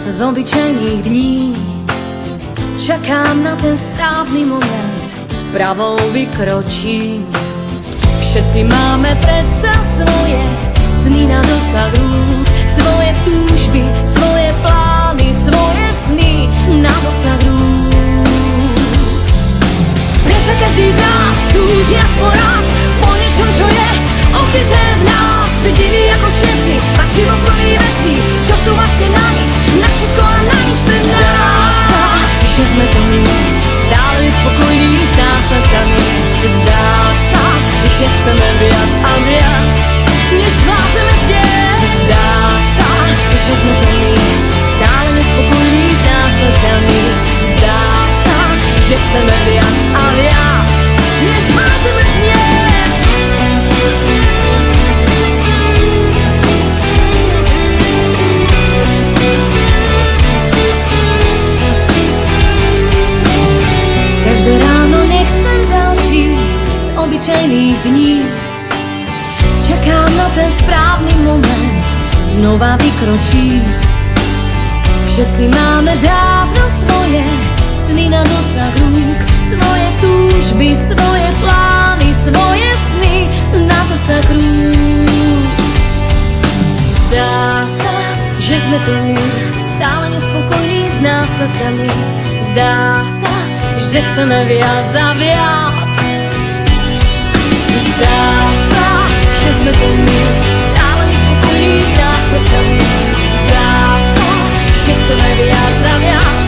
z obyčajných dní. Čakám na ten správny moment, pravou vykročím. Všetci máme predsa svoje sny na dosah rúk, svoje túžby, svoje plány, svoje sny na dosah rúk. Predsa každý z nás túži aspoň raz po niečom, čo je ukryté v nás. Byť divý ako všetci, mať život plný vecí, čo sú vlastne na nič, na všetko a na nič pre nás. Zdá sa, že sme to my, stále nespokojní s následkami. Zdá sa, že chceme viac a viac, než vládzeme znieť. Zdá sa, že sme to my, stále nespokojní s následkami. Zdá sa, že chceme viac a viac, než vládzeme znieť. Každé ráno nechcem ďalší z obyčajných dní. Čakám na ten správny moment, znova vykročím. Všetci máme dávno svoje sny na dosah rúk, svoje túžby, svoje plány, svoje sny na dosah rúk. Zdá sa, že sme to my, stále nespokojní s následkami. Zdá sa, že chceme viac a viac. Zdá sa, že sme to my, stále nespokojní s následkami. Zdá sa, že chceme viac a viac,